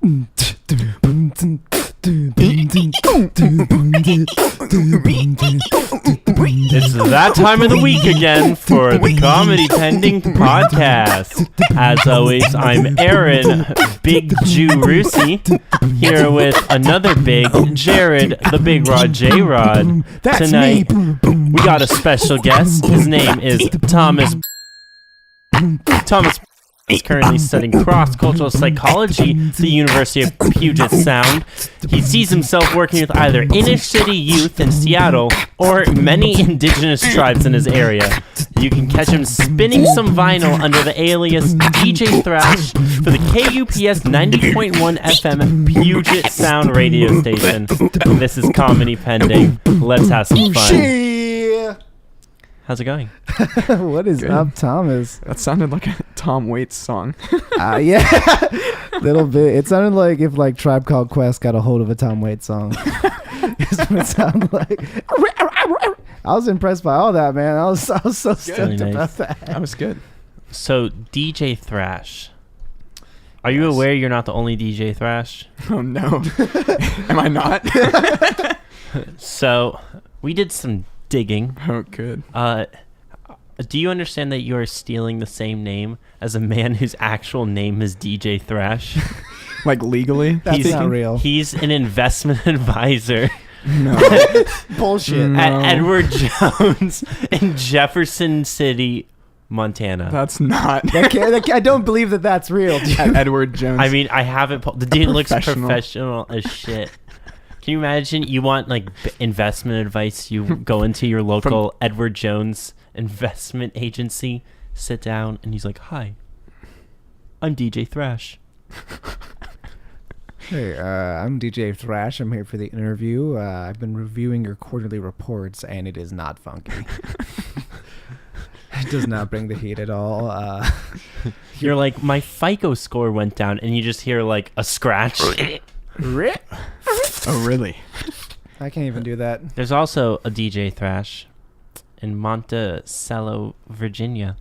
It's that time of the week again for the Comedy Pending podcast. As always, I'm Aaron, Big Jew Rusi, here with another big Jared, the Big Rod J-Rod. Tonight, we got a special guest. His name is Thomas. Thomas is currently studying cross-cultural psychology at the University of Puget Sound. He sees himself working with either inner-city youth in Seattle or many indigenous tribes in his area. You can catch him spinning some vinyl under the alias DJ THRASH for the KUPS 90.1 FM Puget Sound radio station. This is Comedy Pending. Let's have some fun. How's it going? What is up, Thomas? That sounded like a Tom Waits song. Yeah, little bit. It sounded like if Tribe Called Quest got a hold of a Tom Waits song. That's what it sounded like. I was impressed by all that, man. I was so stoked about that. That was good. So, DJ THRASH. Are you aware you're not the only DJ THRASH? Oh, no. Am I not? So, we did some digging. Oh, good. Do you understand that you are stealing the same name as a man whose actual name is DJ THRASH? Like legally? That's not real. He's an investment advisor. No. Bullshit. No. At Edward Jones in Jefferson City, Montana. That's not. I don't believe that that's real. Dude. At Edward Jones. I mean, I haven't. The dude looks professional as shit. Can you imagine? You want investment advice? You go into your local Edward Jones investment agency, sit down, and he's like, "Hi, I'm DJ THRASH." Hey, I'm DJ THRASH. I'm here for the interview. I've been reviewing your quarterly reports, and it is not funky. It does not bring the heat at all. You're like, my FICO score went down, and you just hear like a scratch. Oh, really? I can't even do that. There's also a DJ THRASH in Monticello, Virginia.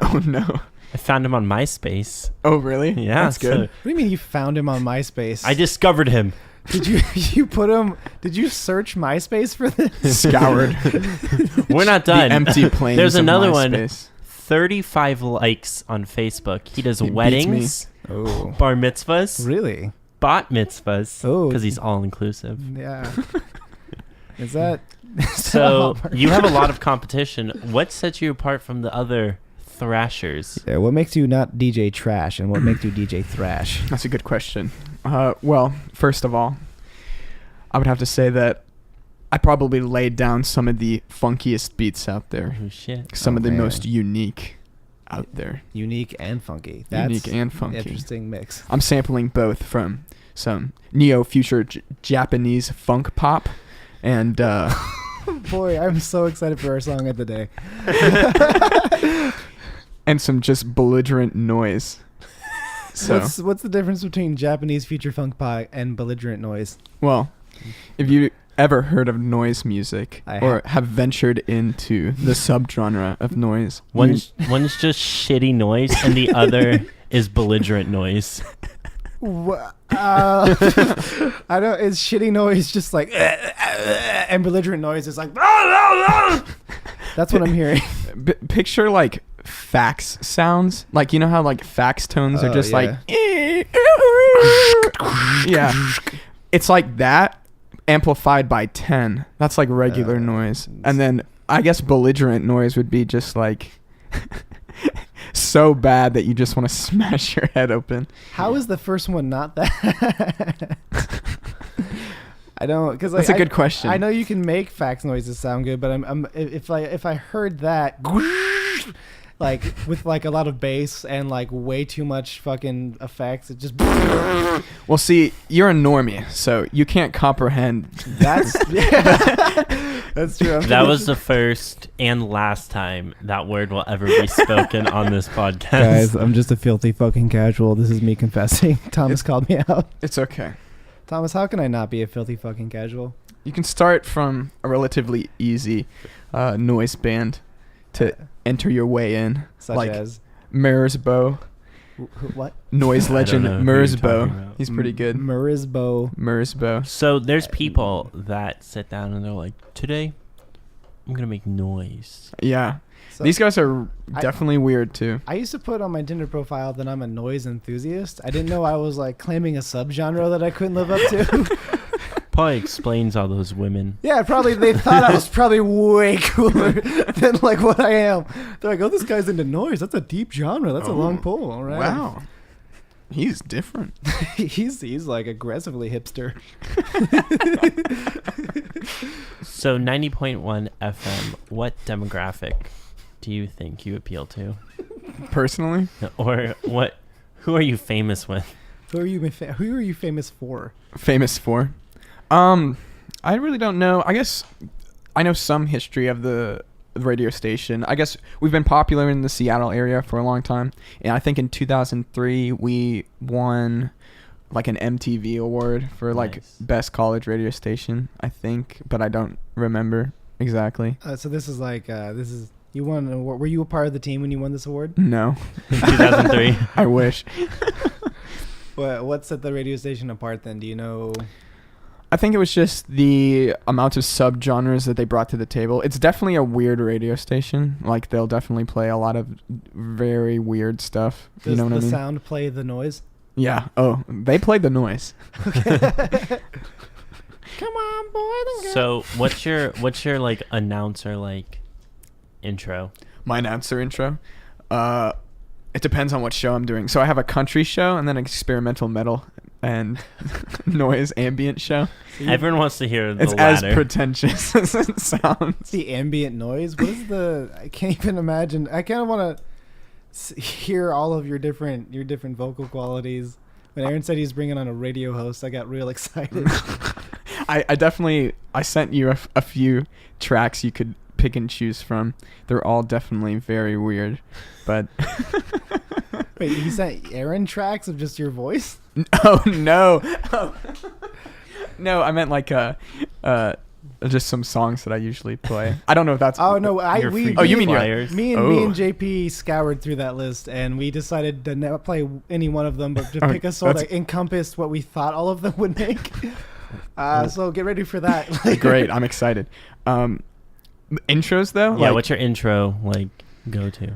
Oh, no. I found him on MySpace. Oh, really? Yeah, that's good. What do you mean you found him on MySpace? I discovered him. Did you put him? Did you search MySpace for this? Scoured. We're not done. The empty plains. There's another of one. MySpace. 35 likes on Facebook. He does He weddings, bar mitzvahs, Really? bat mitzvahs, Oh. because he's all inclusive. Yeah. Is that So you have a lot of competition. What sets you apart from the other thrashers? Yeah, what makes you not DJ Trash, and what makes you DJ Thrash? That's a good question. Well, first of all, I would have to say that I probably laid down some of the funkiest beats out there. Oh shit! Some of the man. most unique out there. Unique and funky. That's Unique and funky. Interesting mix. I'm sampling both from some neo-future Japanese funk pop and Boy, I'm so excited for our song of the day. and some just belligerent noise. So, What's the difference between Japanese future funk pop and belligerent noise? well, if you ever heard of noise music or have ventured into the subgenre of noise, One's just shitty noise, and the other is belligerent noise. I don't. Is shitty noise just like, and belligerent noise is like, that's what I'm hearing. picture like fax sounds, like you know how like fax tones are just like, yeah, it's like that amplified by 10. That's like regular noise. And then I guess belligerent noise would be just like so bad that you just want to smash your head open. How is the first one not that? I don't, because that's a good question. I know you can make fax noises sound good, but if I heard that like with like a lot of bass and like way too much fucking effects, it just. Well, see, you're a normie, so you can't comprehend. That's that's true. That was the first and last time that word will ever be spoken on this podcast. Guys, I'm just a filthy fucking casual. This is me confessing. Thomas called me out. It's okay. Thomas, how can I not be a filthy fucking casual? You can start from a relatively easy noise band to enter your way in, Such like as Mirror's Bow What? Noise I don't legend know who you're talking Merzbow. about. He's pretty good. Merzbow. So there's people that sit down and they're like, today I'm gonna make noise. Yeah. So These guys are definitely weird too. I used to put on my Tinder profile that I'm a noise enthusiast. I didn't know I was like claiming a subgenre that I couldn't live up to. Probably explains all those women. Yeah, probably they thought I was probably way cooler than like what I am. They're like, oh, this guy's into noise. That's a deep genre. That's a long pull. All right. Wow. He's different. he's like aggressively hipster. So 90.1 FM, what demographic do you think you appeal to? Personally? Or who are you famous with? Who are you famous for? Famous for? I really don't know. I guess I know some history of the radio station. I guess we've been popular in the Seattle area for a long time. And I think in 2003 we won like an MTV award for like best college radio station, I think, but I don't remember exactly. So this is like you won an award. Were you a part of the team when you won this award? No. In 2003? I wish. What set the radio station apart then? Do you know? I think it was just the amount of subgenres that they brought to the table. It's definitely a weird radio station. Like they'll definitely play a lot of very weird stuff. Does you know what I mean? the sound play the noise? Yeah. Oh, they played the noise. Okay. Come on, boy. So what's your like announcer like intro? My announcer intro. It depends on what show I'm doing. So I have a country show and then an experimental metal and noise ambient show. Everyone wants to hear the It's latter. as pretentious as it sounds. The ambient noise. What is the? I can't even imagine. I kind of want to hear all of your different vocal qualities. When Aaron said he's bringing on a radio host, I got real excited. I sent you a few tracks you could pick and choose from. They're all definitely very weird, but Wait, you sent Aaron tracks of just your voice? oh no. No, I meant like just some songs that I usually play. I don't know if that's Oh no, Your we free Oh, you mean your- flyers? me and JP scoured through that list and we decided to not play any one of them, but to Oh, pick a song that's- that encompassed what we thought all of them would make. So get ready for that. Great, I'm excited. Intros though? Yeah, Like, what's your intro like go to?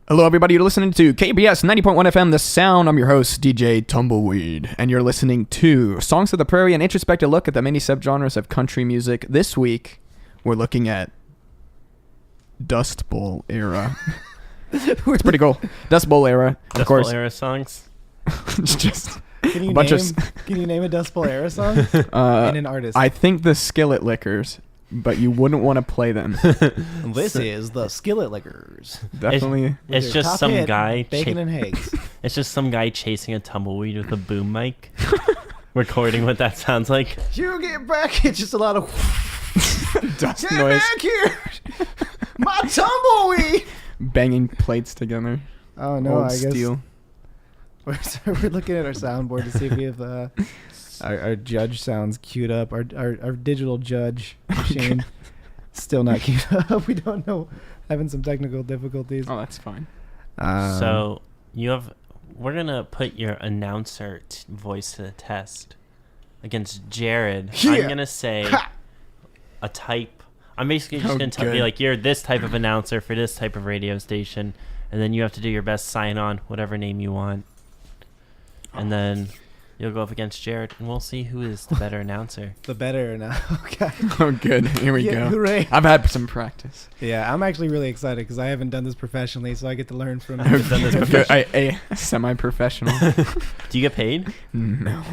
hello, everybody. You're listening to KBS 90.1 FM, The Sound. I'm your host, DJ Tumbleweed, and you're listening to Songs of the Prairie, an introspective look at the many subgenres of country music. This week, we're looking at Dust Bowl era. It's pretty cool. Dust Bowl era, of Dust course. Bowl era songs. It's just Can you a bunch can you name a Dust Bowl era song and an artist? I think the Skillet Lickers, but you wouldn't want to play them. This is the Skillet Lickers. Definitely. With It's your just top some hit, guy. Bacon and Eggs. It's just some guy chasing a tumbleweed with a boom mic, recording what that sounds like. You get back. It's just a lot of Dust get noise. back here, my tumbleweed. Banging plates together. Oh no, Old I guess steel. we're looking at our soundboard to see if we have our judge sounds queued up. Our digital judge machine still not queued up. We don't know. Having some technical difficulties. Oh, that's fine. So we're gonna put your announcer voice to the test against Jared. Yeah. I'm gonna say Ha! a type. I'm basically just Oh, gonna be good. like, you're this type of announcer for this type of radio station, and then you have to do your best sign on whatever name you want, and then you'll go up against Jared, and we'll see who is the better announcer. The better now. Okay. Oh, good. Here we Yeah, go. hooray. I've had some practice. Yeah, I'm actually really excited because I haven't done this professionally, so I get to learn from. I've done this Good. A semi-professional. Do you get paid? No.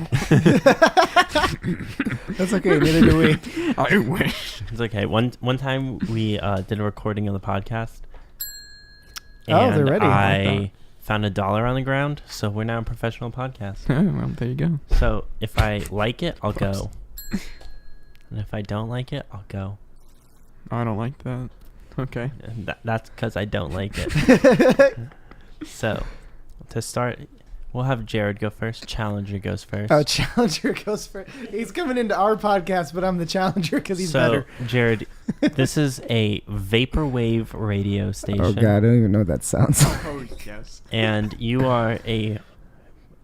That's okay. Neither do we. I wish. It's okay. One time we did a recording of the podcast. Oh, they're and ready. I found $1 on the ground, so we're now a professional podcast. Oh, well, there you go. So if I like it, I'll go. And if I don't like it, I'll go. Oh, I don't like that. Okay. And that's because I don't like it. So to start, we'll have Jared go first. Challenger goes first. Oh, Challenger goes for. He's coming into our podcast, but I'm the Challenger because he's so better. Jared, This is a vaporwave radio station. Oh god, I don't even know what that sounds like. Oh yes. And you are a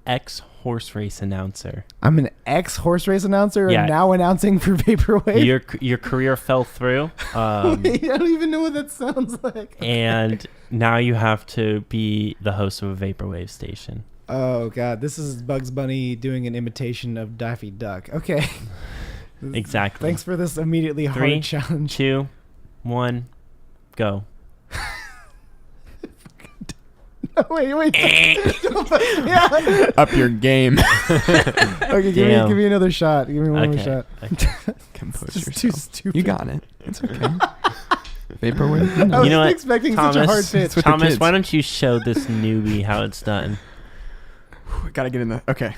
ex-horse race announcer. I'm an ex-horse race announcer Yeah. and now announcing for Vaporwave. Your career fell through. Wait, I don't even know what that sounds like. And now you have to be the host of a vaporwave station. Oh god, this is Bugs Bunny doing an imitation of Daffy Duck. Okay. Exactly. Thanks for this immediately 3, hard challenge. 2, 1, go. No, wait. Yeah. Up your game. Okay, give me another shot. Give me one more shot. Okay. Compose It's just yourself. too stupid. You got it. It's okay. Vaporwave. I was You know what, expecting Thomas, such a hard pitch. with the Thomas, kids. why don't you show this newbie how it's done? Gotta get in the. Okay.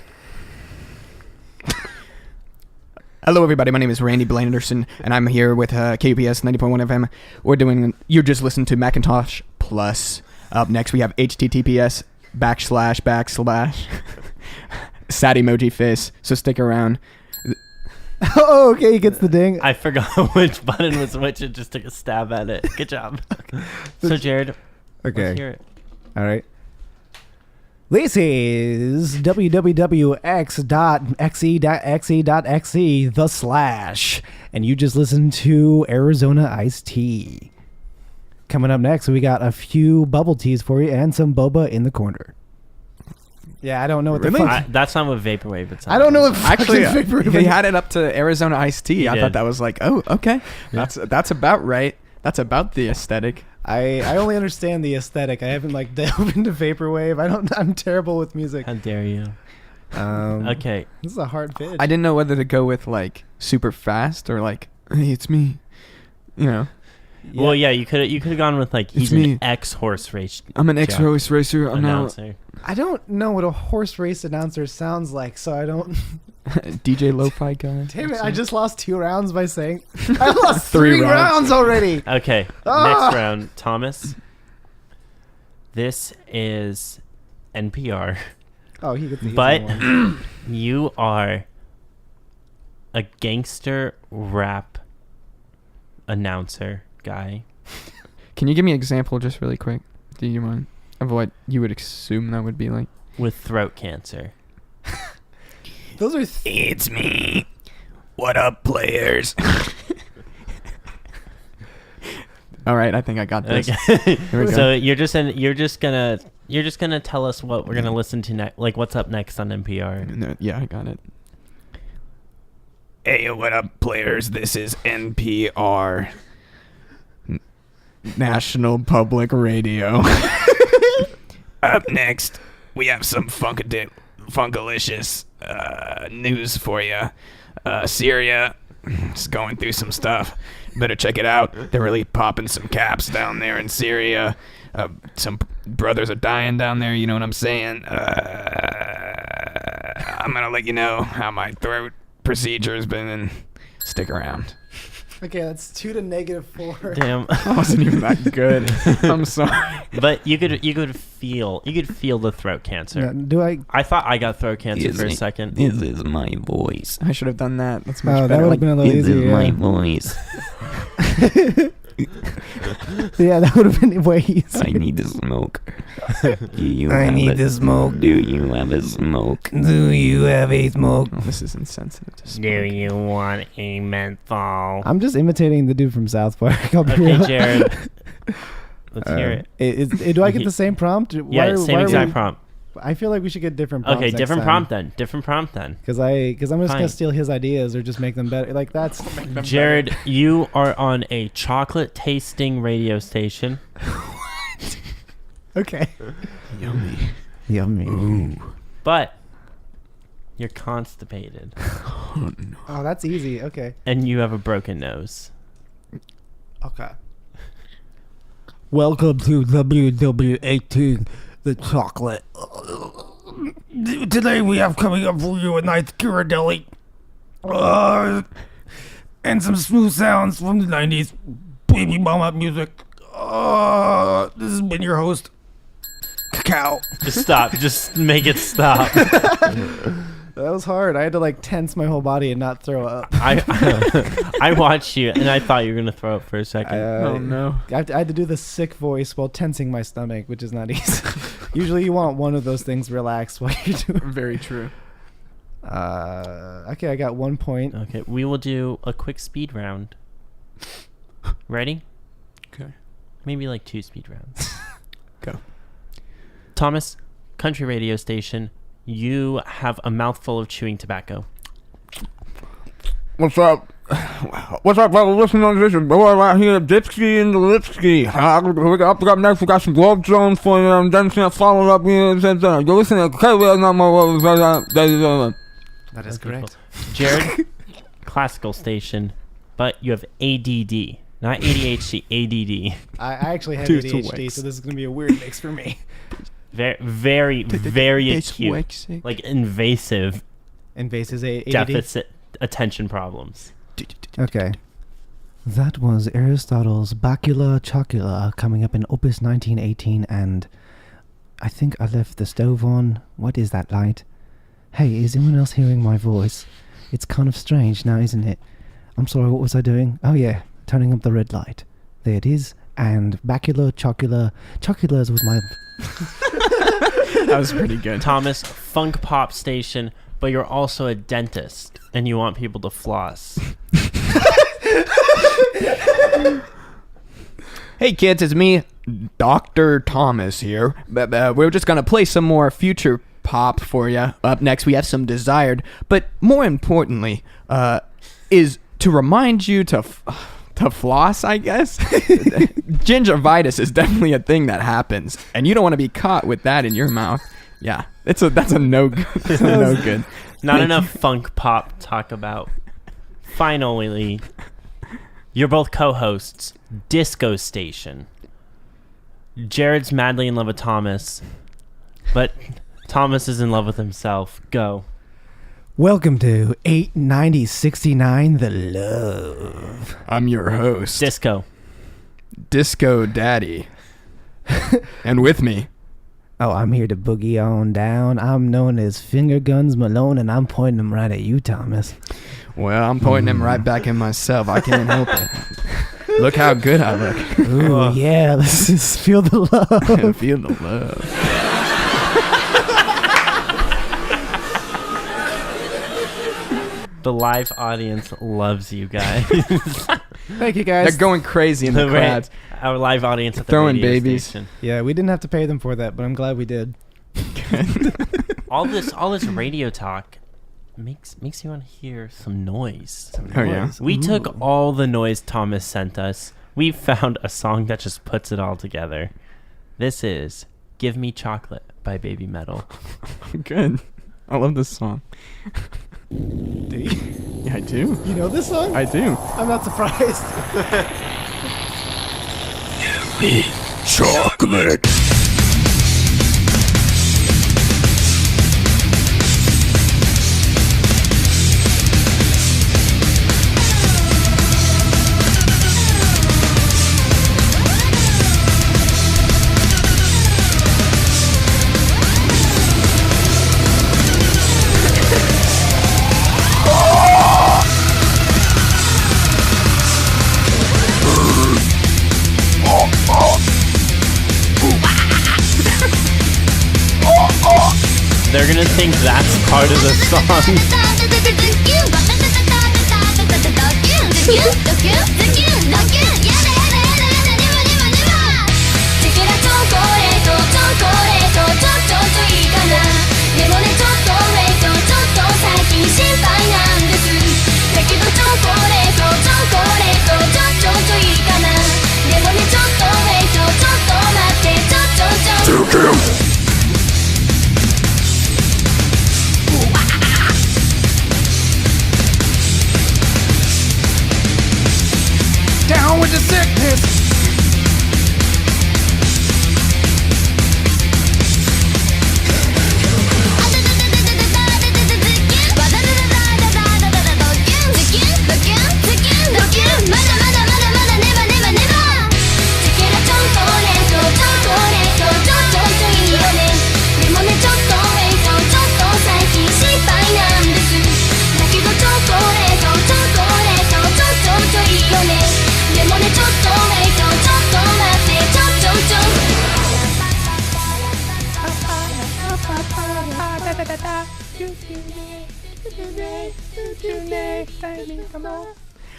Hello, everybody. My name is Randy Blanderson, and I'm here with KUPS 90.1 FM. You just listened to Macintosh Plus. Up next, we have HTTPS / sad emoji face. So stick around. Oh, okay, he gets the ding. I forgot which button was which and just took a stab at it. Good job. So, Jared, let's hear it. All right. This is www.xe.xe.xe, and you just listened to Arizona Iced Tea. Coming up next, we got a few bubble teas for you and some boba in the corner. Yeah, I don't know what Really? the fuck. That's not what vaporwave it's I don't know what Actually, fucking Vaporwave he is. had it up to Arizona Iced Tea. I did. thought that was like, oh, okay. Yeah. That's about right. That's about the aesthetic. I only understand the aesthetic. I haven't like delved into Vaporwave. I'm terrible with music. How dare you? Okay. Okay. This is a hard pitch. I didn't know whether to go with like super fast or like, hey, it's me. You know, Well, yeah, you could have gone with like he's It's me. an ex-horse race I'm an ex-horse racer. I'm now announcer. I don't know what a horse race announcer sounds like, so I don't. DJ Lo-Fi guy. Damn it! I just lost 2 rounds by saying I lost 3 3 rounds already. Okay, Ah! next round, Thomas. This is NPR, Oh, he gets the easy but one. you are a gangster rap announcer guy. Can you give me an example just really quick? Do you mind? Of what you would assume that would be like? With throat cancer. Those are. It's me. What up, players? All right, I think I got this. Okay. Here we go. So you're just gonna tell us what we're gonna listen to next, like what's up next on NPR. No, yeah, I got it. Hey, what up, players? This is NPR, National Public Radio. Up next, we have some funkalicious news for you. Syria is going through some stuff. Better check it out. They're really popping some caps down there in Syria. Some brothers are dying down there, you know what I'm saying? I'm going to let you know how my throat procedure has been, and stick around. Okay, that's 2 to -4. Damn. I wasn't even that good. I'm sorry. But you could feel the throat cancer. Yeah, do I? I thought I got throat cancer for a second. This is my voice. I should have done that. That's much Oh, that better. would have been a little This is easier. my Yeah. voice. Yeah, that would have been way I easier. need to smoke. Do you I have need a, to smoke. Do you have a smoke? Do you have a smoke? Oh, this is insensitive to smoke. Do you want a menthol? I'm just imitating the dude from South Park. I'll be Okay, real. Jared. Let's hear it. Do I get the same prompt? Yeah, same exact prompt. I feel like we should get different prompts. Okay, next different time. prompt then. Different prompt then. Because I'm just Fine. gonna steal his ideas or just make them better. Like that's. Jared, you are on a chocolate tasting radio station. Okay. Yummy. Yummy. But you're constipated Oh, that's easy. Okay. and you have a broken nose. Okay. Welcome to WW18, the chocolate. Today we have coming up for you a nice Ghirardelli. And some smooth sounds from the 90s. Baby mama music. This has been your host, Cacao. Just stop. Just make it stop. That was hard. I had to like tense my whole body and not throw up. I watched you, and I thought you were gonna throw up for a second. Oh no. I had to do the sick voice while tensing my stomach, which is not easy. Usually you want one of those things relaxed while you're doing. Very true. Okay, I got 1 point. Okay, we will do a quick speed round. Ready? Okay. Maybe like 2 speed rounds. Go. Thomas, country radio station. You have a mouthful of chewing tobacco. What's up? What's up, brother? Listen on this. Boy, right here, Dipsky and the Lipsky. Up next, we got some Globe Jones for you. I'm dancing and following up here. You're listening to KWL number. That is correct. Jared, classical station, but you have ADD. Not ADHD, ADD. I actually have Dude, ADHD, so this is going to be a weird mix for me. Very acute. Like invasive Invasive ADD. deficit attention problems. Okay. That was Aristotle's Bacula Chocula coming up in Opus 1918, and I think I left the stove on. What is that light? Hey, is anyone else hearing my voice? It's kind of strange now, isn't it? I'm sorry, what was I doing? Oh yeah, turning up the red light. There it is. And Bacula Chocula. Chocula's with my... That was pretty good. Thomas, funk pop station, but you're also a dentist, and you want people to floss. Hey kids, it's me, Dr. Thomas here. We're just gonna play some more future pop for you. Up next, we have some Desired, but more importantly, is to remind you to floss, I guess. Gingivitis is definitely a thing that happens, and you don't want to be caught with that in your mouth. Yeah, that's a no good. That's a no good. Not enough funk pop talk about. Finally, you're both co-hosts. Disco station. Jared's madly in love with Thomas, but Thomas is in love with himself. Go. Welcome to 89069 The Love. I'm your host, Disco. Disco Daddy, and with me. Oh, I'm here to boogie on down. I'm known as Finger Guns Malone, and I'm pointing them right at you, Thomas. Well, I'm pointing him right back at myself. I can't help it. Look how good I look. Ooh, yeah, let's just feel the love. Feel the love. The live audience loves you guys. Thank you, guys. They're going crazy in the crowd. Our live audience at the Throwing radio babies. station. Yeah, we didn't have to pay them for that, but I'm glad we did. All this radio talk makes you want to hear some noise. Oh, yeah? We took all the noise Thomas sent us. We found a song that just puts it all together. This is Give Me Chocolate by Baby Metal. Good. I love this song. Do you? Yeah, I do. You know this song? I do. I'm not surprised. Chocolate. They're gonna think that's part of the song. Down with the sickness.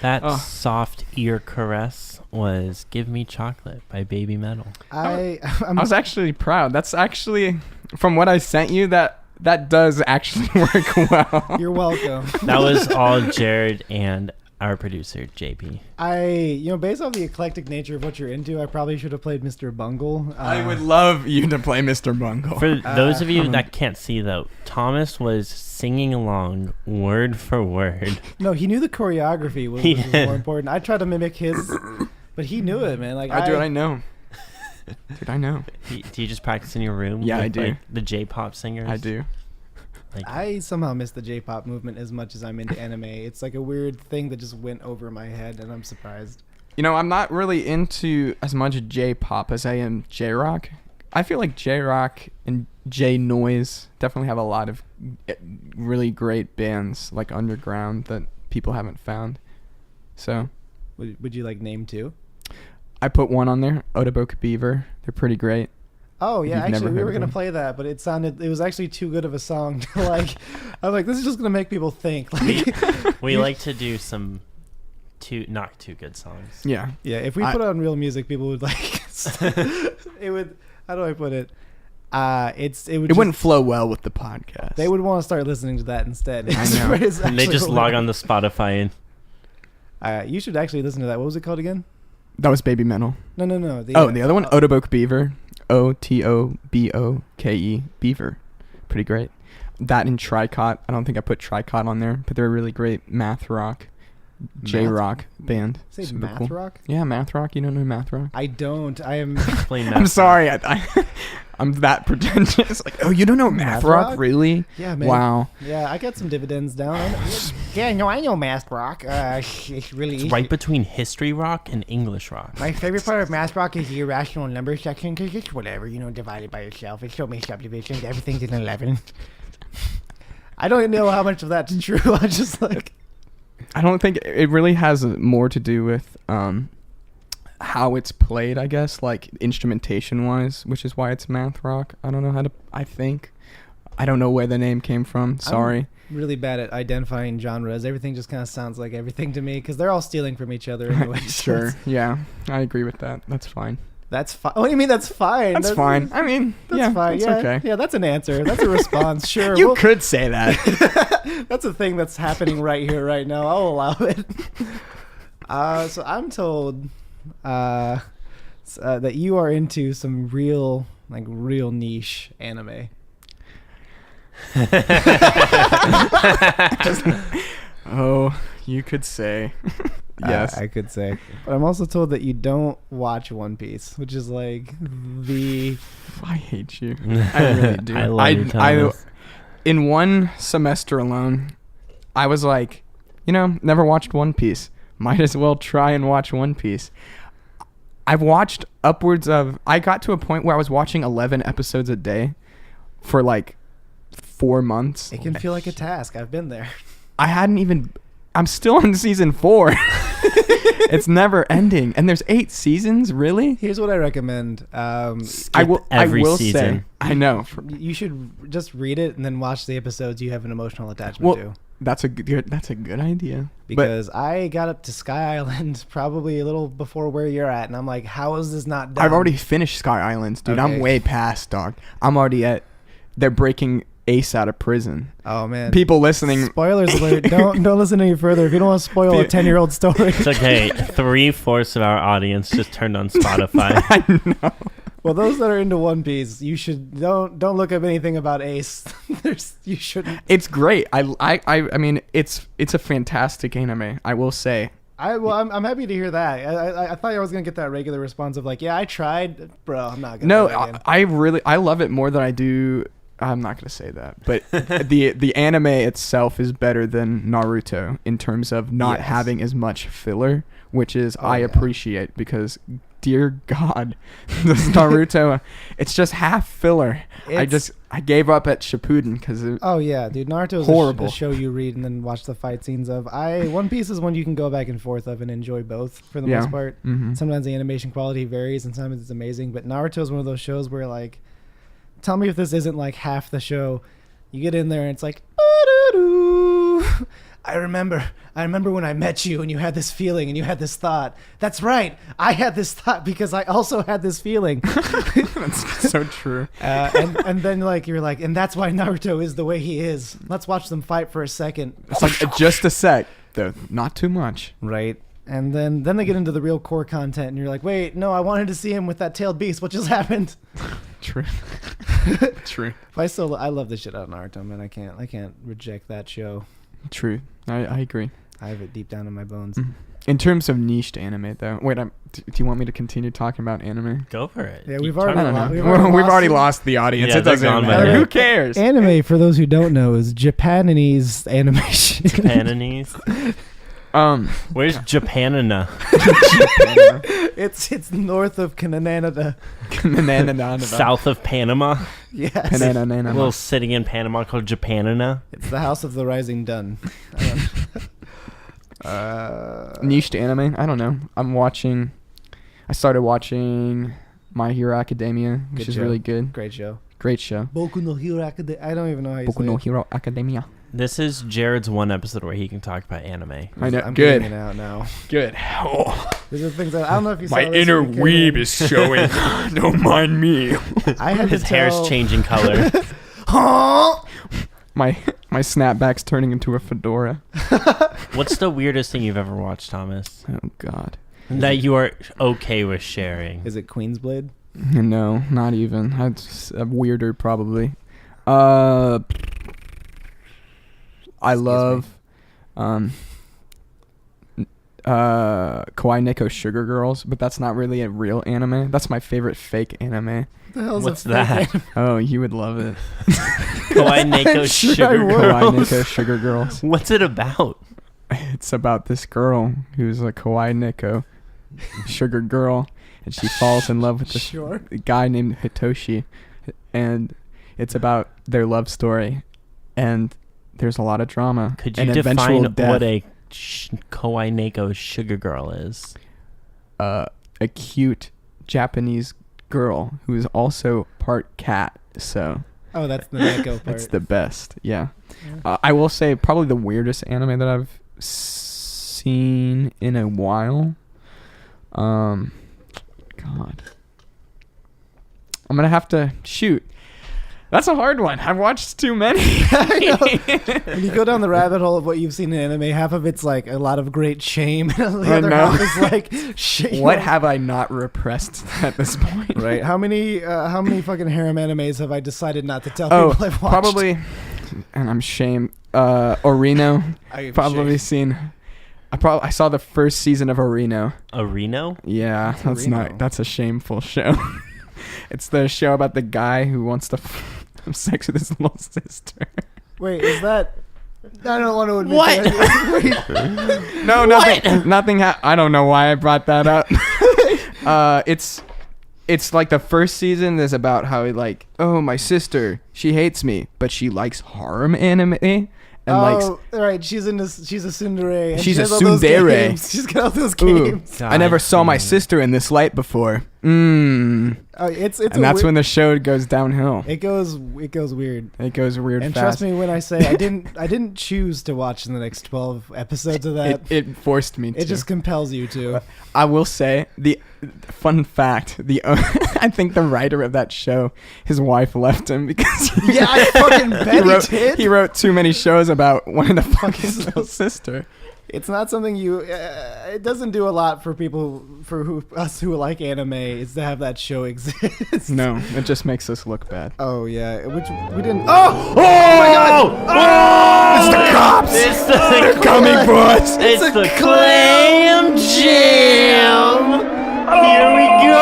That Oh. soft ear caress was "Give Me Chocolate" by Baby Metal. I was actually proud. That's actually, from what I sent you, that does actually work well. You're welcome. That was all Jared and our producer JP. Based on the eclectic nature of what you're into, I probably should have played Mr. Bungle. I would love you to play Mr. Bungle. For those of you that can't see though, Thomas was singing along word for word. No, he knew the choreography, which was Yeah. more important. I tried to mimic his, but he knew it, man. Like I know. Dude, I know. Do you just practice in your room? Yeah, with, I do. Like, the J-pop singers. I do. Like, I somehow miss the J-pop movement as much as I'm into anime. It's like a weird thing that just went over my head, and I'm surprised. I'm not really into as much J-pop as I am J-rock. I feel like J-rock and J-noise definitely have a lot of really great bands, like underground, that people haven't found. So Would you like name two? I put one on there, Otoboke Beaver. They're pretty great. Oh yeah, You've never actually we heard were of gonna them? play that, but it was actually too good of a song to like. I'm like, this is just gonna make people think. Like, we like to do some not too good songs. Yeah. yeah, if we put on real music, people would like. It would. How do I put it? It wouldn't flow well with the podcast. They would want to start listening to that instead. I know. And they just log on to Spotify and You should actually listen to that. What was it called again? That was Baby Metal. No. The other one, Otoboke Beaver. Otoboke Beaver. Pretty great. That and Tricot. I don't think I put Tricot on there, but they're a really great math rock, J-rock band. Say Super math cool. rock? Yeah, math rock. You don't know math rock? I don't. I am. play I'm sorry. I'm that pretentious. Like, oh, you don't know math rock? rock? Really? Yeah, man. Wow. Yeah, I got some dividends down. Yeah, no, I know math rock. It's really It's right between history rock and English rock. My favorite part of math rock is the irrational number section because it's whatever, divided by itself. It's so many subdivisions. Everything's an 11. I don't know how much of that's true. I just like. I don't think it really has more to do with how it's played, I guess, like instrumentation wise, which is why it's math rock. I don't know how to. I don't know where the name came from. Sorry. I'm really bad at identifying genres. Everything just kind of sounds like everything to me because they're all stealing from each other anyway. Sure. Yeah, I agree with that. That's fine. That's fine. What do you mean that's fine? That's fine. I mean, That's yeah, fine. that's Yeah, okay. yeah, that's an answer. That's a response. Sure. You could say that. That's a thing that's happening right here, right now. I'll allow it. So I'm told that you are into some real niche anime. Oh, you could say. Yes. I could say. But I'm also told that you don't watch One Piece, which is like the... I hate you. I really do. I love you, Thomas. In one semester alone, I was like, never watched One Piece. Might as well try and watch One Piece. I've watched upwards of... I got to a point where I was watching 11 episodes a day for like 4 months. It can feel like a task. I've been there. I'm still on season 4. It's never ending. And there's 8 seasons, really? Here's what I recommend. Skip every season. say, I know. You should just read it and then watch the episodes you have an emotional attachment to. That's a good idea. Because I got up to Sky Island probably a little before where you're at, and I'm like, how is this not done? I've already finished Sky Islands, dude. Okay. I'm way past, dog. I'm already at... They're breaking Ace out of prison. Oh, man. People listening... Spoilers alert. Don't listen any further. If you don't want to spoil a 10-year-old story. It's okay. 3/4 of our audience just turned on Spotify. I know. Well, those that are into One Piece, you should don't look up anything about Ace. You shouldn't. It's great. I mean, it's a fantastic anime, I will say. I'm happy to hear that. I thought I was gonna get that regular response of like, yeah, I tried, bro. I'm not gonna. No, do it again. I love it more than I do. I'm not gonna say that, but the anime itself is better than Naruto in terms of not Yes. having as much filler, which is I yeah. appreciate because, dear God, this Naruto, it's just half filler. I gave up at Shippuden because Oh yeah, dude, Naruto is Horrible. a show you read and then watch the fight scenes of. One Piece is one you can go back and forth of and enjoy both for the most part. Mhm. Sometimes the animation quality varies and sometimes it's amazing, but Naruto is one of those shows where like, tell me if this isn't like half the show You get in there and it's like, "Doo-doo-doo. I remember when I met you and you had this feeling and you had this thought. That's right. I had this thought because I also had this feeling." That's so true. And then like you're like, and that's why Naruto is the way he is. Let's watch them fight for a second. It's like just a sec, though, not too much. Right. And then they get into the real core content and you're like, wait, no, I wanted to see him with that tailed beast. What just happened? True. True. But I love the shit out of Naruto, man. I can't reject that show. True. I agree. I have it deep down in my bones. In terms of niched anime, though, wait, do you want me to continue talking about anime? Go for it. Yeah, Keep we've already talking. We've already lost the audience. Yeah, it doesn't they're gone by matter. now. Who cares? Anime, for those who don't know, is Japanese animation. Japanese. Where's Japanina? It's north of Canada. South of Panama. Yes. A little city in Panama called Japanina. It's the House of the Rising Dun. Niched anime? I don't know. I started watching My Hero Academia, which is really good. Great show. Great show. Boku no Hero Academia. I don't even know how you Boku say no it. Hero Academia. This is Jared's one episode where he can talk about anime. I know. I'm Good. getting it out now. Good. Oh, These are things I don't know if you saw my this inner when you came weeb in. is showing. Don't mind me. I had His to hair's tell- changing color. My snapback's turning into a fedora. What's the weirdest thing you've ever watched, Thomas? Oh God. That you are okay with sharing? Is it Queensblade? No, not even. That's weirder, probably. I love Kawaii Neko Sugar Girls, but that's not really a real anime. That's my favorite fake anime. The hell's What's a fake that? anime? Oh, you would love it. Kawaii Neko Sure I Sugar would. Kawaii Girls. Neko Sugar Girls. What's it about? It's about this girl who's a Kawaii Neko Sugar Girl, and she falls in love with this Sure. guy named Hitoshi, and it's about their love story, and there's a lot of drama. Could you and define eventual death. what a Kawaii Neko Sugar Girl is? A cute Japanese girl who is also part cat, so Oh, that's the Neko part. it's the best. Yeah. I will say probably the weirdest anime that I've seen in a while. God, I'm gonna have to shoot. That's a hard one. I've watched too many. When you go down the rabbit hole of what you've seen in anime, half of it's like a lot of great shame, and the I other know. half is like shame. What have I not repressed at this point? Right? How many fucking harem animes have I decided not to tell Oh, people I've watched? probably, and I'm ashamed. Orino. I'm Probably ashamed. seen. I saw the first season of Orino. Areno? Yeah, that's Reno? not. That's a shameful show. It's the show about the guy who wants to have sex with his little sister. Wait, is that? I don't want to admit What? that. No, nothing. Nothing. I don't know why I brought that up. It's like the first season is about how like, oh, my sister, she hates me, but she likes harem anime and likes. Oh, right. She's a tsundere. and She's she a has all those tsundere. games. She's got all those Ooh, games. I never saw my God. sister in this light before. Oh, it's And that's when the show goes downhill. it goes weird. It goes weird And fast. trust me when I say I didn't choose to watch the next 12 episodes of that. It forced me to. It just compels you to. I will say the fun fact. I think the writer of that show, his wife left him because Yeah, I fucking bet he did. he wrote too many shows about wanting to fuck his little sister. It's not something you. It doesn't do a lot for people us who like anime is to have that show exist. No, it just makes us look bad. Oh yeah, which we didn't. Oh my God! It's the cops! It's the Coming for us! It's the Clam Jam! Here we go!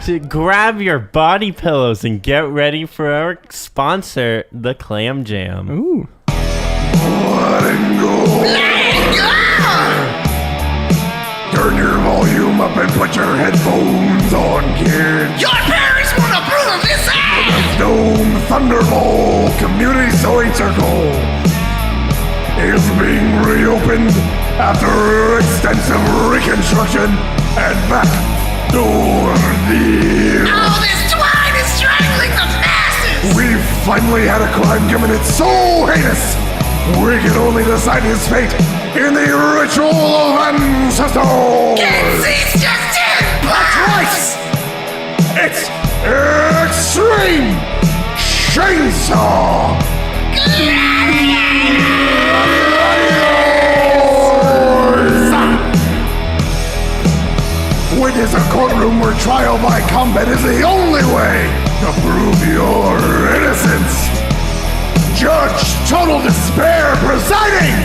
So grab your body pillows and get ready for our sponsor, the Clam Jam. Ooh. Turn your volume up and put your headphones on, kids. Your parents won't approve of this act! Dome Thunderball Community Sewing Circle is being reopened after extensive reconstruction and backdoor deal. All this twine is strangling the masses! We've finally had a crime given it's so heinous. We can only decide his fate in the ritual of ancestors. He's just dead! That's right! It's Extreme Chainsaw! Witness a courtroom where trial by combat is the only way to prove your innocence. Judge Total Despair presiding!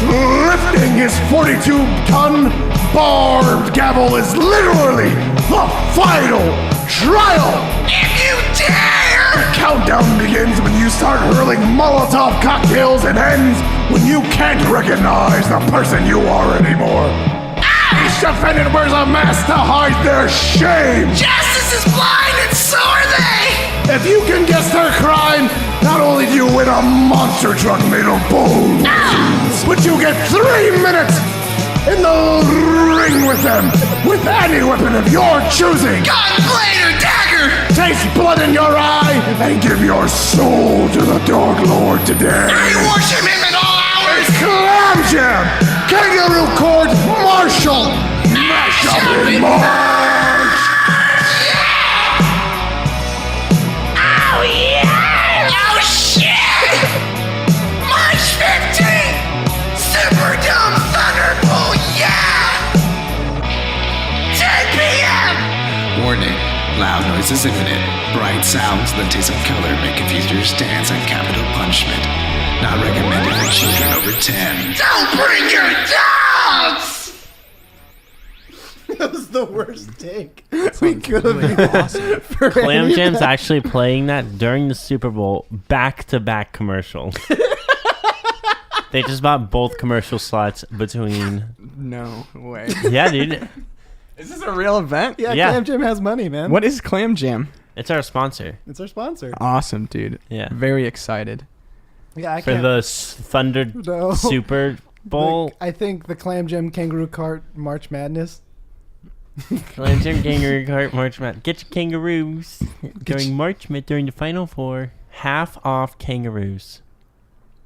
Lifting his 42-ton barbed gavel is literally the final trial! If you dare! The countdown begins when you start hurling Molotov cocktails and ends when you can't recognize the person you are anymore. Each defendant wears a mask to hide their shame! Justice is blind and so are they! If you can guess their crime, not only do you win a monster truck made of bones, but you get 3 minutes in the ring with them, with any weapon of your choosing. Gun, blade, or dagger! Taste blood in your eye and give your soul to the Dark Lord today. I worship him at all hours! Clam Jam! Kangaroo Court Martial! Mash up in March! Oh yeah! Oh shit! March 15th! Superdome Thunderbolt, yeah! 10 p.m. Warning. Loud noises imminent. Bright sounds and the taste of color may confuse your stance on capital punishment. Not recommended for children over 10. Don't bring your dogs! That was the worst take we could have Awesome. for Clam any- Jam's actually playing that during the Super Bowl, back-to-back commercials. They just bought both commercial slots between. No way. Yeah, dude. Is this a real event? Yeah, Yeah. Clam Jam has money, man. What is Clam Jam? It's our sponsor. It's our sponsor. Awesome, dude. Yeah. Very excited. Yeah, I For can't. the Thunder No. Super Bowl. I think the Clam Jam Kangaroo Cart March Madness. Clam Jam Kangaroo Kart March Madness. Get your kangaroos during March during the Final Four. Half off kangaroos.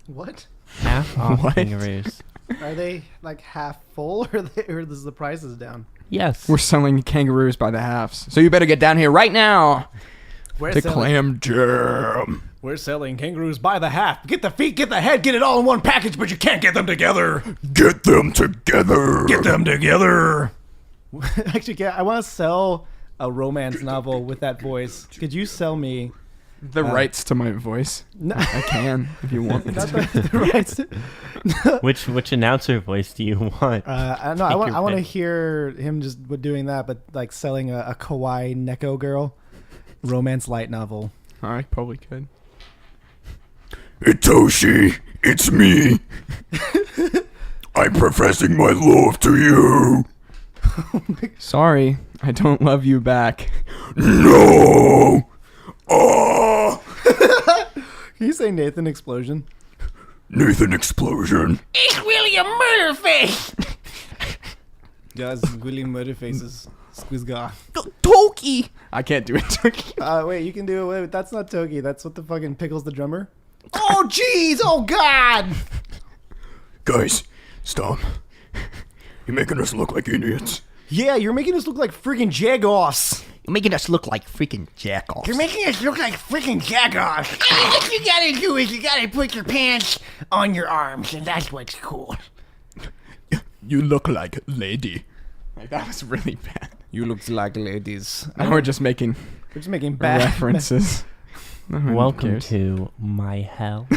What? Half off What? kangaroos. Are they like half full, or is the prices down? Yes. We're selling kangaroos by the halves. So you better get down here right now We're to Clam Jam. We're selling kangaroos by the half. Get the feet, get the head, get it all in one package, but you can't get them together. Get them together! Get them together. Actually, yeah, I want to sell a romance novel with that voice. Could you sell me? The rights to my voice. No, I can if you want me not to. the rights. Which announcer voice do you want? I don't know. I Take want. your I want to pick. hear him just doing that, but like selling a kawaii neko girl romance light novel. I probably could. Itoshi, it's me. I'm professing my love to you. Sorry, I don't love you back. No! Oh! Can you say Nathan Explosion? Nathan Explosion. It's William Murderface! Does William Murderface's squeeze guy? Toki! I can't do it, Toki. Wait, you can do it. Wait, that's not Toki. That's what the fucking Pickles the drummer. Oh jeez! Oh god! Guys, stop. You're making us look like idiots. Yeah, you're making us look like freaking jagoffs. You're making us look like freaking jackoffs. You're making us look like freaking jagoffs. What you gotta do is you gotta put your pants on your arms, and that's what's cool. You look like lady. Like, that was really bad. You look like ladies. Now we're just making We're just making bad references. No one Welcome cares. to my hell.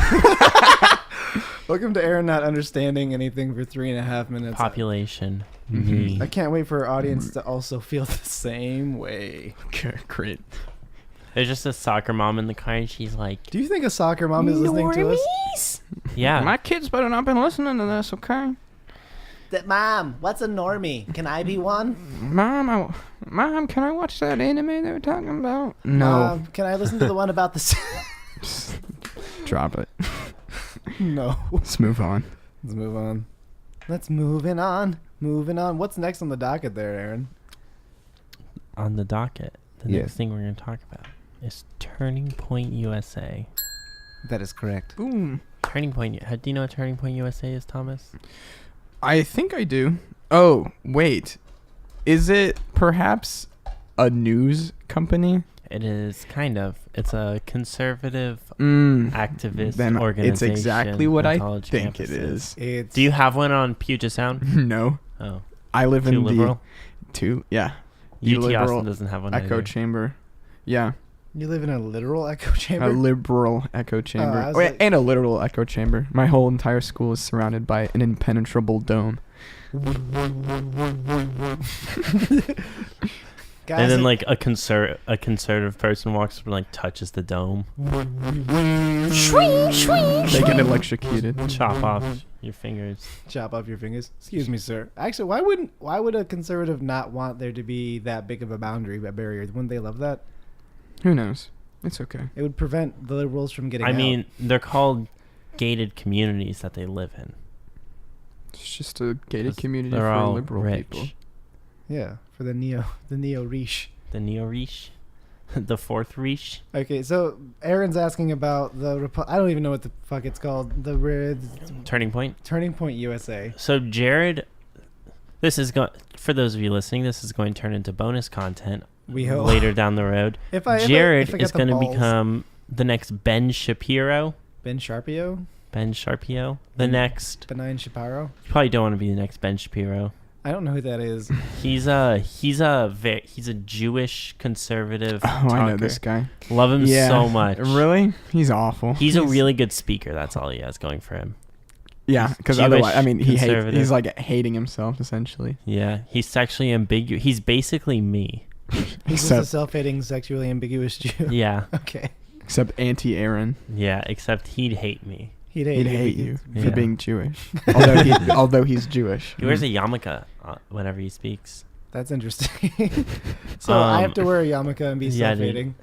Welcome to Aaron not understanding anything for 3.5 minutes. Population. Mm-hmm. Me. I can't wait for our audience to also feel the same way. Okay, great. There's just a soccer mom in the car, and she's like, Do you think a soccer mom is listening to us? "Yeah, My kids better not been listening to this, okay? Mom, what's a normie? Can I be one? Mom, can I watch that anime they were talking about? No. Mom, can I listen to the one about the... Drop it. No. Let's move on. Let's move on. Let's moving on. Moving on. What's next on the docket there, Aaron? on the docket. The Yeah. next thing we're gonna talk about. is Turning Point USA. That is correct. Boom. Turning Point. Do you know what Turning Point USA is, Thomas? I think I do. Oh, wait. Is it perhaps a news company? It is kind of. It's a conservative activist Then organization. it's exactly what on I college think campuses. it is. Do you have one on Puget Sound? No. Oh. I live Too in liberal? yeah. UT liberal Austin doesn't have one echo either. chamber. Yeah. You live in a literal echo chamber? A liberal echo chamber. I was like- And a literal echo chamber. My whole entire school is surrounded by an impenetrable dome. Guys, And then like a conservative person walks up and like touches the dome. They get electrocuted. Chop off your fingers. chop off your fingers. Excuse me, sir. Actually, why would a conservative not want there to be that big of a barrier? Wouldn't they love that? Who knows? It's okay. It would prevent the liberals from getting out. I mean, they're called gated communities that they live in. It's just a gated 'Cause community they're for all liberal rich. people. yeah, for the neo Riche. The Neo Riche, the fourth Riche. Okay, so Aaron's asking about I don't even know what the fuck it's called. The Turning Point. Turning Point USA. So Jared, this is for those of you listening. This is going to turn into bonus content We hope. later down the road. Jared is going to become the next Ben Shapiro. Ben Sharpio. The next. Benign Shapiro. You probably don't want to be the next Ben Shapiro. I don't know who that is. He's a Jewish conservative. Oh, talker. I know this guy. Love him so much. Really? He's awful. He's a really good speaker. That's all he has going for him. Yeah, because Jewish, otherwise, I mean, conservative. he's like hating himself essentially. Yeah, he's sexually ambiguous. He's basically me. He's just a self-hating, sexually ambiguous Jew. Yeah. Okay. Except anti-Aaron. Yeah, except he'd hate me. He'd hate you Yeah. for being Jewish. although he's Jewish. He wears a yarmulke whenever he speaks. That's interesting. So I have to wear a yarmulke and be self-hating.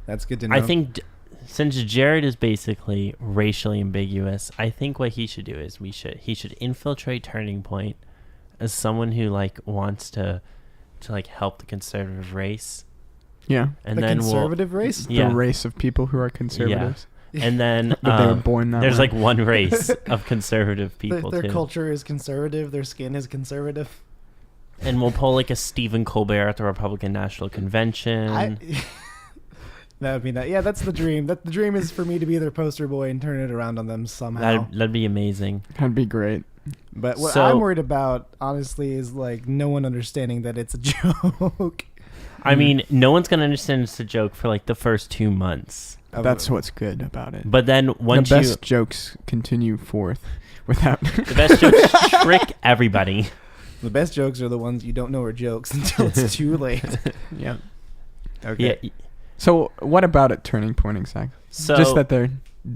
That's good to know. I think since Jared is basically racially ambiguous, I think what he should do is he should infiltrate Turning Point as someone who like wants to like help the conservative race. Yeah. And the then conservative race? The race of people who are conservatives. Yeah. And then they were born that there's way. like one race of conservative people their too. culture is conservative. Their skin is conservative. And we'll pull like a Stephen Colbert at the Republican National Convention. That would be nice. Yeah, that's the dream. The dream is for me to be their poster boy and turn it around on them somehow. That'd be amazing. That'd be great. But what I'm worried about, honestly, is like no one understanding that it's a joke. I mean, no one's gonna understand it's a joke for like the first 2 months. That's what's good about it. But then once the best jokes continue forth without the best jokes trick everybody. The best jokes are the ones you don't know are jokes until it's too late. Yeah. Okay. Yeah. So what about at Turning Point exactly? So just that they're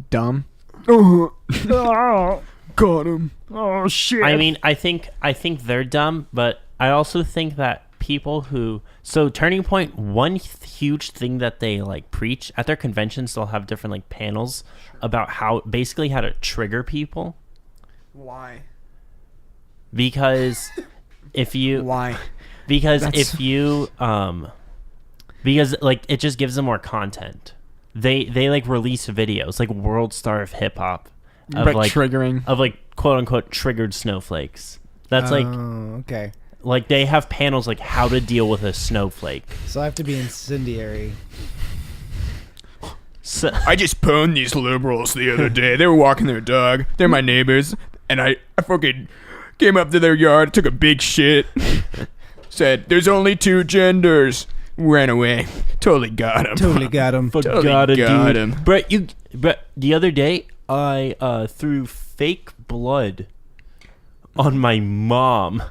dumb. Got him. Oh shit. I mean, I think they're dumb, but I also think that people who Turning Point, one huge thing that they like preach at their conventions, they'll have different like panels about how to trigger people. Why? Because if you why? Because if you because like it just gives them more content. They like release videos like World Star of Hip Hop of like triggering of like quote unquote triggered snowflakes. That's okay. Like they have panels like how to deal with a snowflake. So I have to be incendiary. So, I just pwned these liberals the other day. They were walking their dog. They're my neighbors. And I fucking came up to their yard, took a big shit, said, "There's only 2 genders." Ran away. Totally got him. Totally got him. got him. But the other day I threw fake blood on my mom.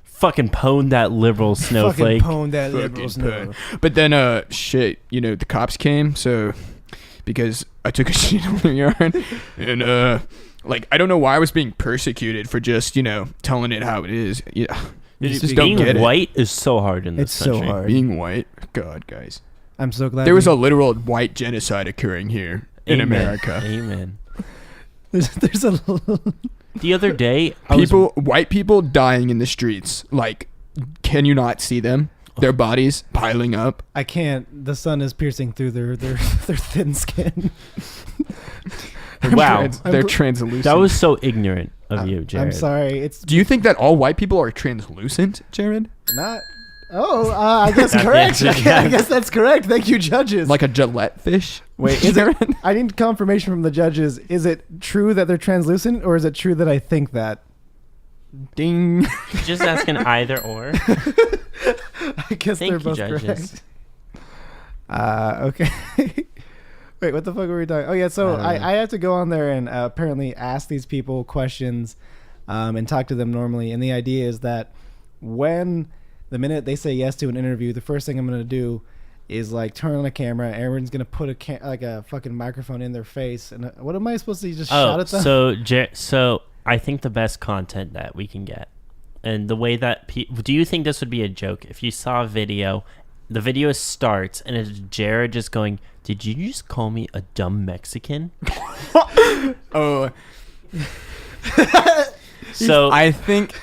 Fucking pwned that liberal snowflake. Fucking pwned that liberal snowflake. But then shit, the cops came, so because I took a shit on their yard, and like I don't know why I was being persecuted for just telling it how it is. Yeah. Just don't get Being white is so hard in this It's country. so hard. Being white, God, guys. I'm so glad There was a literal white genocide occurring here in America. Amen. There's a The other day, White people dying in the streets. Like, can you not see them? Their bodies piling up. I can't. The sun is piercing through their thin skin. Wow. They're translucent. That was so ignorant of you, Jared. I'm sorry. It's Do you think that all white people are translucent, Jared? not. Oh, I guess That's the correct. answer, I guess that's correct. Thank you, judges. Like a Gillette fish? Wait, is it? I need confirmation from the judges. Is it true that they're translucent, or is it true that I think that? Ding. Just asking either or. I guess Thank they're you, both judges. correct. Okay. Wait, what the fuck were we talking? Oh yeah, so I have to go on there and apparently ask these people questions, and talk to them normally. And the idea is that when the minute they say yes to an interview, the first thing I'm gonna do is like turn on a camera. Everyone's gonna put a fucking microphone in their face. And what am I supposed to just shout at them? So I think the best content that we can get, and the way that do you think this would be a joke if you saw a video? The video starts and it's Jared just going, "Did you just call me a dumb Mexican?" Oh. So I think.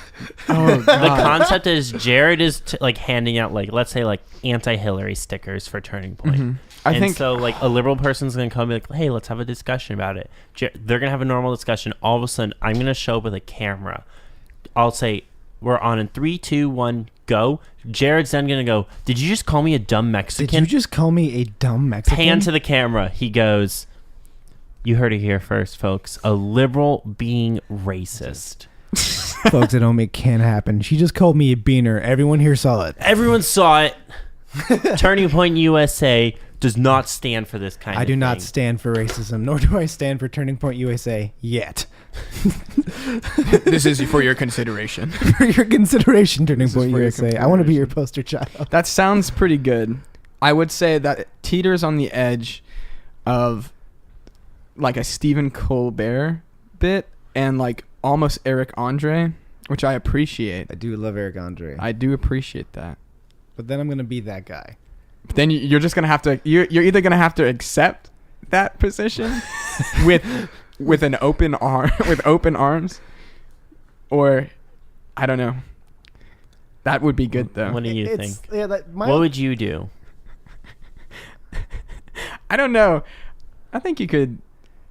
Oh, the God. concept is Jared is like handing out like, let's say like anti-Hillary stickers for Turning Point. Mhm. I think so. Like a liberal person's gonna come and be like, "Hey, let's have a discussion about it." They're gonna have a normal discussion. All of a sudden, I'm gonna show up with a camera. I'll say, "We're on in 3, 2, 1, go." Jared's then gonna go, "Did you just call me a dumb Mexican?" Did you just call me a dumb Mexican? Pan to the camera. He goes, "You heard it here first, folks. A liberal being racist." Folks at home, it can't happen. She just called me a beaner. Everyone here saw it. Everyone saw it. Turning Point USA does not stand for this kind of thing. I do not stand for racism, nor do I stand for Turning Point USA yet. This is for your consideration. For your consideration, Turning Point for your USA. I want to be your poster child. that sounds pretty good. I would say that it teeters on the edge of like a Stephen Colbert bit and like almost Eric Andre, which I appreciate. I do love Eric Andre. I do appreciate that. But then I'm going to be that guy. But then you're just gonna have to. You're either gonna have to accept that position with an open arm, with open arms, or I don't know. That would be good though. What do you think? Yeah, What would you do? I don't know. I think you could.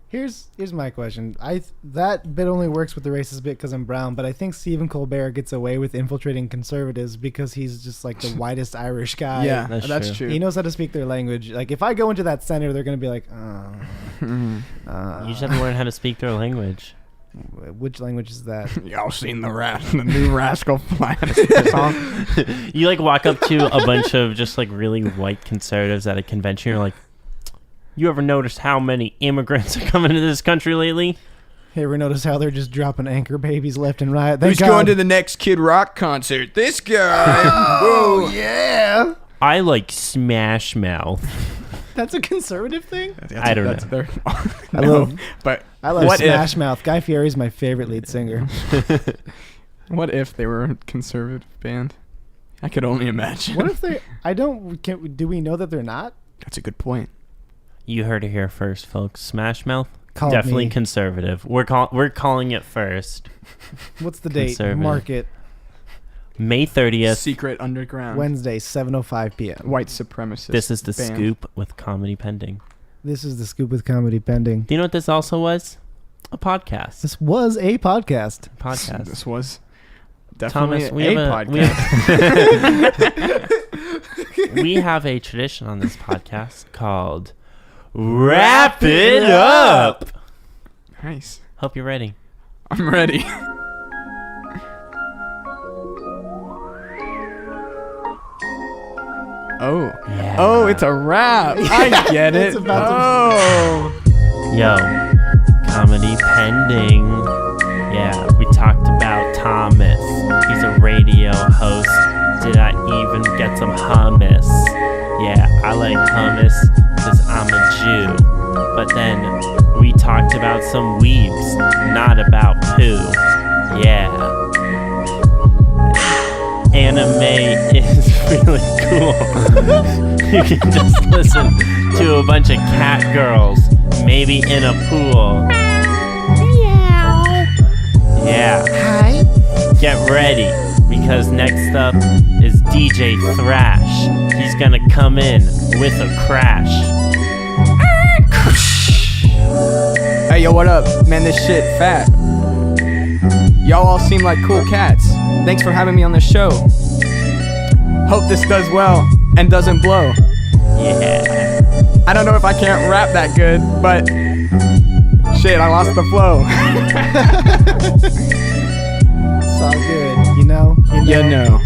Here's my question. That bit only works with the racist bit because I'm brown, but I think Stephen Colbert gets away with infiltrating conservatives because he's just like the whitest Irish guy. Yeah, That's that's true. true. He knows how to speak their language. Like if I go into that center, they're gonna be like, You just have to learn how to speak their language. which language is that? Y'all seen the new Rascal Flatts song. You like walk up to a bunch of just like really white conservatives at a convention. You're like, "You ever noticed how many immigrants are coming to this country lately?" Hey, ever notice how they're just dropping anchor babies left and right? Who's going to the next Kid Rock concert? This guy. Oh, yeah. I like Smash Mouth. That's a conservative thing? I don't know. Their, I love but I love what if- Smash Mouth. Guy Fieri's my favorite lead singer. what if they were a conservative band? I could only imagine. What if they? Do we know that they're not? That's a good point. You heard it here first, folks. Smash Mouth, Call definitely me. conservative. We're calling it first. What's the date? Conservative. Mark it. May 30th. Secret underground. Wednesday, 7:05 p.m. White supremacist. This is the band. scoop with comedy pending. This is the Scoop with Comedy pending. Do you know what this also was? A podcast. This was a podcast. Podcast. This was definitely Thomas, we a have podcast. we have a tradition on this podcast called Wrap It Up. Nice. Hope you're ready. I'm ready. Oh. Yeah. Oh, it's a wrap. I get it. It's about to- Oh. Yo, comedy pending. Yeah, we talked about Thomas. He's a radio host. Did I even get some hummus? Yeah, I like hummus because I'm a Jew. But then we talked about some weebs, not about poo. Yeah. Anime is really cool. You can just listen to a bunch of cat girls, maybe in a pool. Yeah. Hi. Get ready, because next up is DJ THRASH. He's gonna come in with a crash. Hey, yo, what up? Man, this shit fat. Y'all all seem like cool cats. Thanks for having me on the show. Hope this does well and doesn't blow. Yeah. I don't know if I can't rap that good, but shit, I lost the flow. It's all good, you know. You know.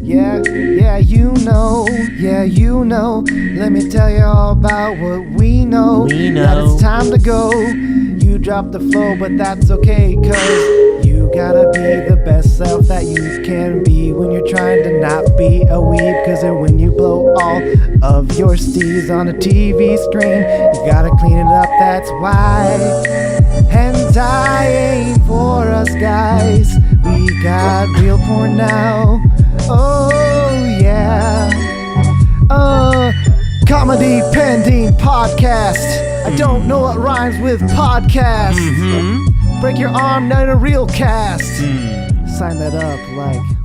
Yeah, you know. Yeah, you know. Let me tell you all about what we know. We know. That it's time to go. You dropped the flow, but that's okay, cause you gotta be the best self that you can be when you're trying to not be a weeb. Cause then when you blow all of your steez on a TV screen, you gotta clean it up, that's why. Hentai ain't for us guys. We got real porn now. Oh yeah. Comedy pending podcast. I don't know what rhymes with podcast. Break your arm, not a real cast. Sign that up like